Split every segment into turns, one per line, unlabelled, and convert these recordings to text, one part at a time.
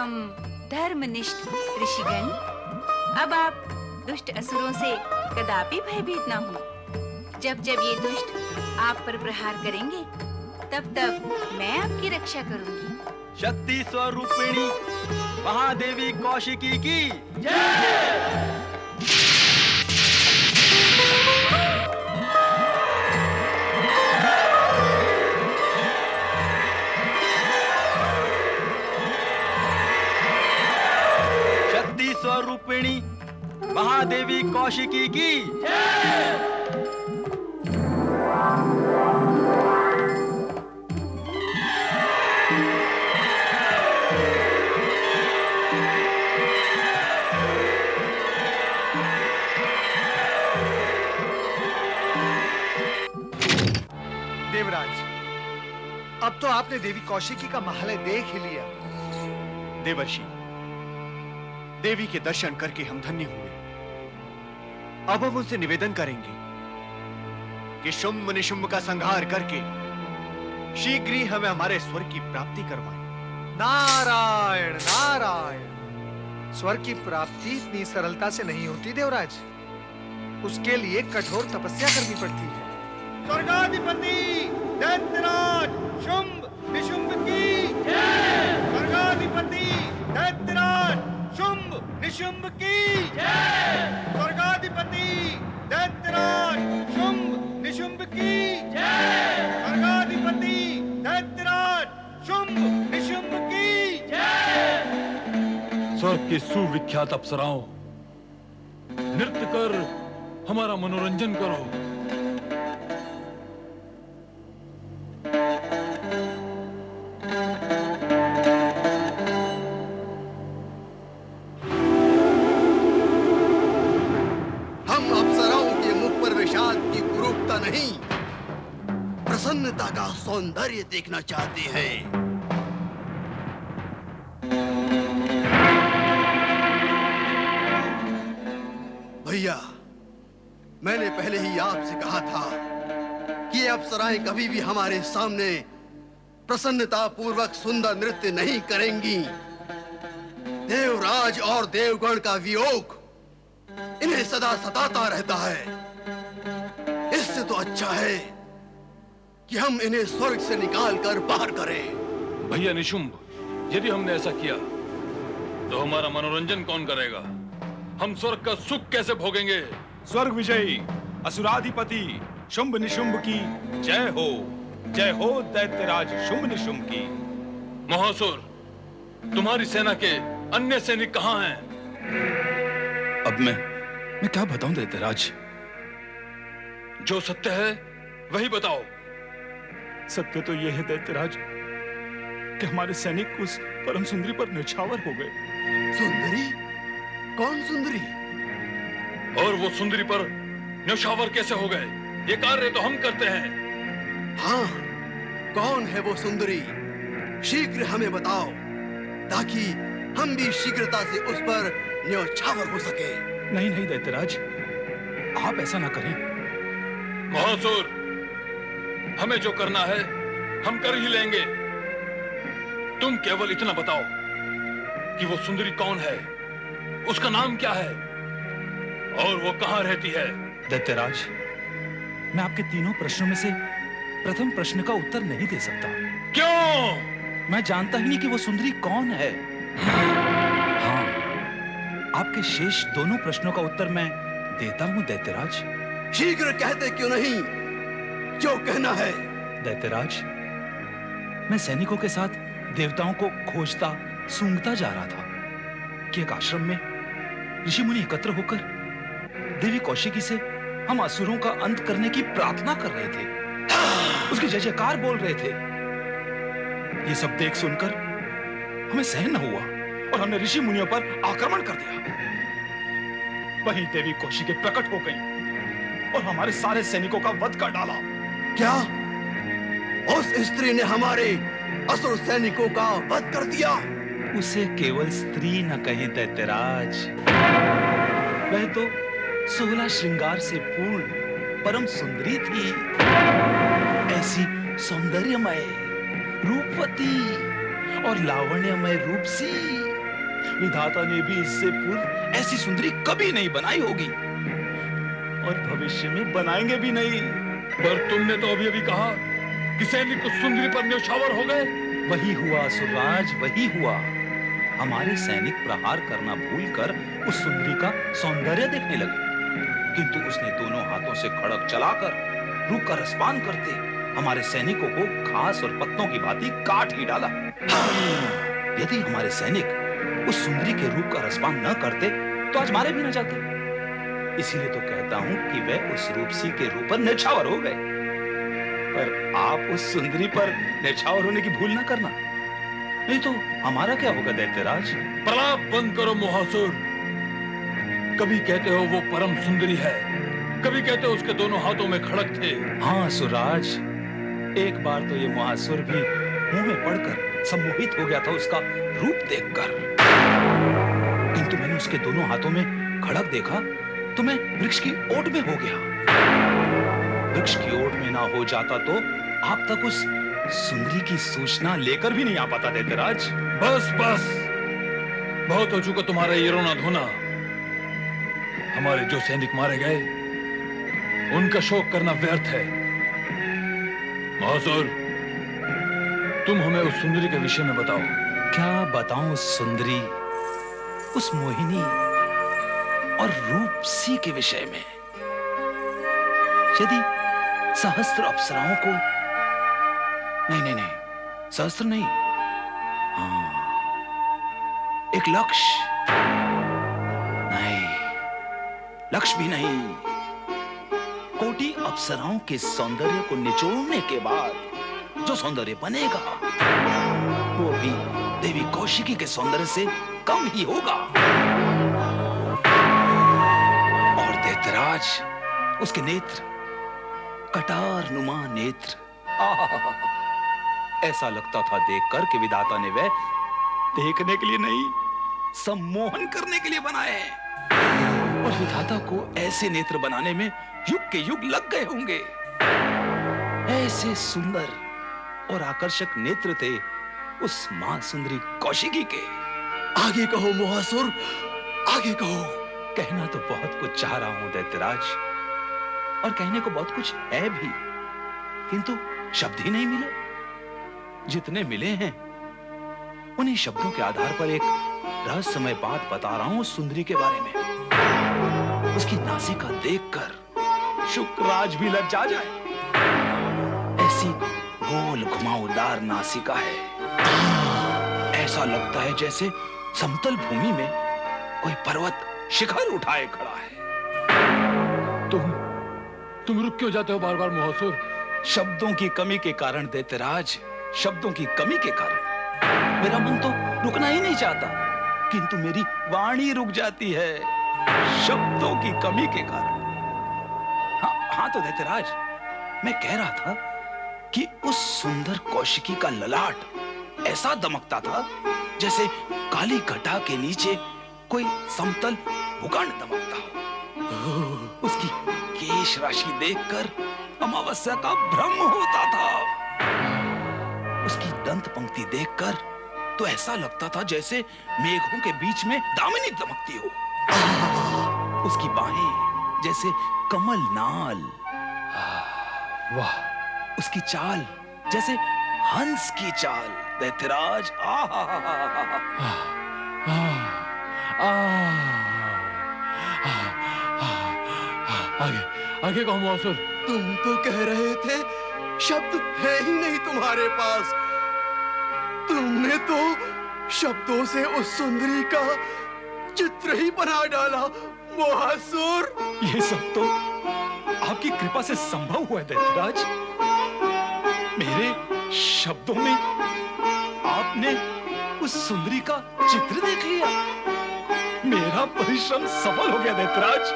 हम धर्मनिष्ठ ऋषिगण, अब आप दुष्ट असुरों से कदापि भयभीत न हो। जब जब ये दुष्ट आप पर प्रहार करेंगे, तब तब मैं आपकी रक्षा करूंगी।
शक्ति स्वरूपिणी महादेवी कौशिकी की शक्ति स्वरूपिणी महादेवी कौशिकी की
देवराज, अब तो आपने देवी कौशिकी का महालय देख ही लिया।
देवर्षि, देवी के दर्शन करके हम धन्य हुए। अब हम उनसे निवेदन करेंगे कि शुंभ निशुंभ का संहार करके शीघ्र ही हमें हमारे स्वर्ग की प्राप्ति करवाएं।
नारायण नारायण। स्वर्ग की प्राप्ति इतनी सरलता से नहीं होती देवराज, उसके लिए कठोर तपस्या करनी पड़ती है।
स्वर्गाधिपति दैत्यराज शुंभ निशुंभ की जय। स्वर्गाधिपति दैत्यराज शुंभ निशुंभ की जय। स्वर्गाधिपति दैत्यराज शुंभ निशुंभ की जय। स्वर्गाधिपति दैत्यराज शुंभ निशुंभ की जय।
स्वर्ग की सुविख्यात अप्सराओं, नृत्य कर हमारा मनोरंजन करो।
नहीं, प्रसन्नता का सौंदर्य देखना चाहते हैं। भैया, मैंने पहले ही आपसे कहा था कि ये अप्सराएं कभी भी हमारे सामने प्रसन्नता पूर्वक सुंदर नृत्य नहीं करेंगी। देवराज और देवगण का वियोग इन्हें सदा सताता रहता है। इससे तो अच्छा है कि हम इन्हें स्वर्ग से निकालकर बाहर करें।
भैया निशुंभ, यदि हमने ऐसा किया तो हमारा मनोरंजन कौन करेगा? हम स्वर्ग का सुख कैसे भोगेंगे?
स्वर्ग विजयी असुराधिपति शुंभ निशुंभ की जय हो। जय हो दैत्यराज शुंभ निशुंभ की।
महासुर, तुम्हारी सेना के अन्य सैनिक कहां हैं?
अब मैं क्या बताऊं दैत्यराज?
जो सत्य है वही बताओ।
सत्य तो यह है दैत्यराज कि हमारे सैनिक उस परम सुंदरी पर निछावर हो गए।
सुंदरी? कौन सुंदरी?
और वो सुंदरी पर न्यौछावर कैसे हो गए? ये कार्य तो हम करते हैं।
हाँ, कौन है वो सुंदरी? शीघ्र हमें बताओ, ताकि हम भी शीघ्रता से उस पर न्यौछावर हो सके।
नहीं नहीं दैत्यराज, आप ऐसा ना करें।
महासुर, हमें जो करना है हम कर ही लेंगे। तुम केवल इतना बताओ कि वो सुंदरी कौन है, उसका नाम क्या है और वो कहां रहती है?
दैत्यराज, मैं आपके तीनों प्रश्नों में से प्रथम प्रश्न का उत्तर नहीं दे सकता।
क्यों?
मैं जानता ही नहीं कि वो सुंदरी कौन है। हाँ, आपके शेष दोनों प्रश्नों का उत्तर मैं देता हूं दैत्यराज।
शीघ्र कहते क्यों नहीं? जो कहना है।
दैत्यराज, मैं सैनिकों के साथ देवताओं को खोजता सूंघता जा रहा था कि एक आश्रम में ऋषि मुनि एकत्र होकर देवी कौशिकी से हम असुरों का अंत करने की प्रार्थना कर रहे थे, उसकी जय जयकार बोल रहे थे। ये सब देख सुनकर हमें सहन न हुआ और हमने ऋषि मुनियों पर आक्रमण कर दिया। वहीं देवी कौशिकी प्रकट हो गई और हमारे सारे सैनिकों का वध कर डाला।
क्या? उस स्त्री ने हमारे असुर सैनिकों का वध कर दिया?
उसे केवल स्त्री न कहें दैत्यराज, वह तो 16 श्रृंगार से पूर्ण परम सुंदरी थी। ऐसी सौंदर्यमय, रूपवती और लावण्यमय रूप सी विधाता ने भी इससे पूर्व ऐसी सुंदरी कभी नहीं बनाई होगी और भविष्य में बनाएंगे भी नहीं।
पर तुमने तो अभी अभी कहा कि सैनिक उस सुंदरी पर न्यौछावर हो गए।
वही हुआ सुराज, वही हुआ। हमारे सैनिक प्रहार करना भूलकर उस सुंदरी का सौंदर्य देखने लगे, किंतु उसने दोनों हाथों से खड़ग चलाकर रूप का रसपान करते हमारे सैनिकों को घास और पत्तों की भांति काट ही डाला। यदि हमारे सैनिक उस सुंदरी के रूप का रसपान न करते तो आज मारे भी न जाते। इसीलिए तो कहता हूं कि वे उस रूपसी के रूप पर न्यौछावर हो गए। पर आप उस सुंदरी पर न्यौछावर होने की भूल न करना, नहीं तो हमारा क्या होगा दैत्यराज।
प्रलाप बंद करो मोहासुर। कभी कहते हो वो परम सुंदरी है, कभी कहते हो उसके दोनों हाथों में खड़ग थे।
हाँ सुराज, एक बार तो ये महासुर भी मुंह में पड़कर सम्मोहित हो गया था उसका रूप देखकर, किंतु मैंने उसके दोनों हाथों में खड़ग देखा तो मैं वृक्ष की ओट में हो गया। वृक्ष की ओट में ना हो जाता तो आप तक उस सुंदरी की सूचना लेकर भी नहीं आ पाता दैत्यराज।
बस बस, बहुत हो चुका तुम्हारा ये रोना धोना। हमारे जो सैनिक मारे गए उनका शोक करना व्यर्थ है। महासुर, तुम हमें उस सुंदरी के विषय में बताओ।
क्या बताऊं उस सुंदरी, उस मोहिनी और रूपसी के विषय में। यदि सहस्त्र अप्सराओं को, नहीं नहीं नहीं, सहस्त्र नहीं, हाँ, एक लक्ष्य, नहीं, लक्ष्य भी नहीं, कोटि अप्सराओं के सौंदर्य को निचोड़ने के बाद जो सौंदर्य बनेगा वो भी देवी कौशिकी के सौंदर्य से कम ही होगा। और दैत्यराज, उसके नेत्र, कटार नुमा नेत्र, ऐसा लगता था देखकर कि विधाता ने वह देखने के लिए नहीं, सम्मोहन करने के लिए बनाए हैं। और विधाता को ऐसे नेत्र बनाने में युग के युग लग गए होंगे। ऐसे सुंदर और आकर्षक नेत्र थे उस मां सुंदरी कौशिकी के।
आगे कहो मोहासुर, आगे कहो।
कहना तो बहुत कुछ चाह रहा हूं दैत्यराज, और कहने को बहुत कुछ है भी, किंतु शब्द ही नहीं मिले। जितने मिले हैं उन्हीं शब्दों के आधार पर एक रहस्यमय बात बता रहा हूं उस सुंदरी के बारे में। उसकी नासिका देखकर शुक्राज भी लज्जा जाए। ऐसी गोल घुमावदार नासिका है, ऐसा लगता है जैसे समतल भूमि में कोई पर्वत शिखर उठाए खड़ा है।
तुम रुक क्यों जाते हो बार बार मोहासुर?
शब्दों की कमी के कारण दैत्यराज, शब्दों की कमी के कारण मेरा मन तो रुकना ही नहीं चाहता, किंतु मेरी वाणी रुक जाती है शब्दों की कमी के कारण। हाँ तो दैत्यराज, मैं कह रहा था कि उस सुंदर कौशिकी का ललाट ऐसा दमकता था जैसे काली घटा के नीचे कोई समतल भूखंड दमकता हो। उसकी केश राशि देखकर अमावस्या का भ्रम होता था। उसकी दंत पंक्ति देखकर तो ऐसा लगता था जैसे मेघों के बीच में दामिनी दमकती हो। उसकी बाहें जैसे कमल नाल,
वाह,
उसकी चाल जैसे हंस की चाल। दैत्यराज,
आगे आगे कहो मोहासुर।
तुम तो कह रहे थे शब्द है ही नहीं तुम्हारे पास। तुमने तो शब्दों से उस सुंदरी का चित्र ही बना डाला मोहासुर।
ये सब तो आपकी कृपा से संभव हुआ है दैत्यराज। मेरे शब्दों में आपने उस सुंदरी का चित्र देख लिया। मेरा परिश्रम सफल हो गया दैत्यराज।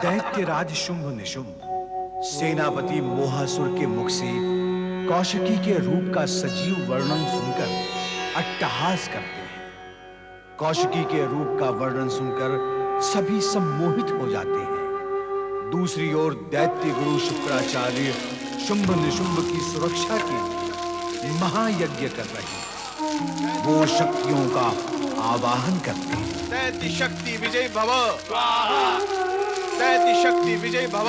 दैत्यराज शुंभ निशुंभ सेनापति मोहासुर के मुख से कौशिकी के रूप का सजीव वर्णन सुनकर अट्टहास करते हैं। कौशिकी के रूप का वर्णन सुनकर सभी सम्मोहित हो जाते हैं। दूसरी ओर दैत्य गुरु शुक्राचार्य शुंभ निशुंभ की सुरक्षा के लिए महायज्ञ कर रहे हैं। वो शक्तियों का आवाहन करते हैं।
दैत्य शक्ति विजय भव। दैत्य शक्ति विजय भव।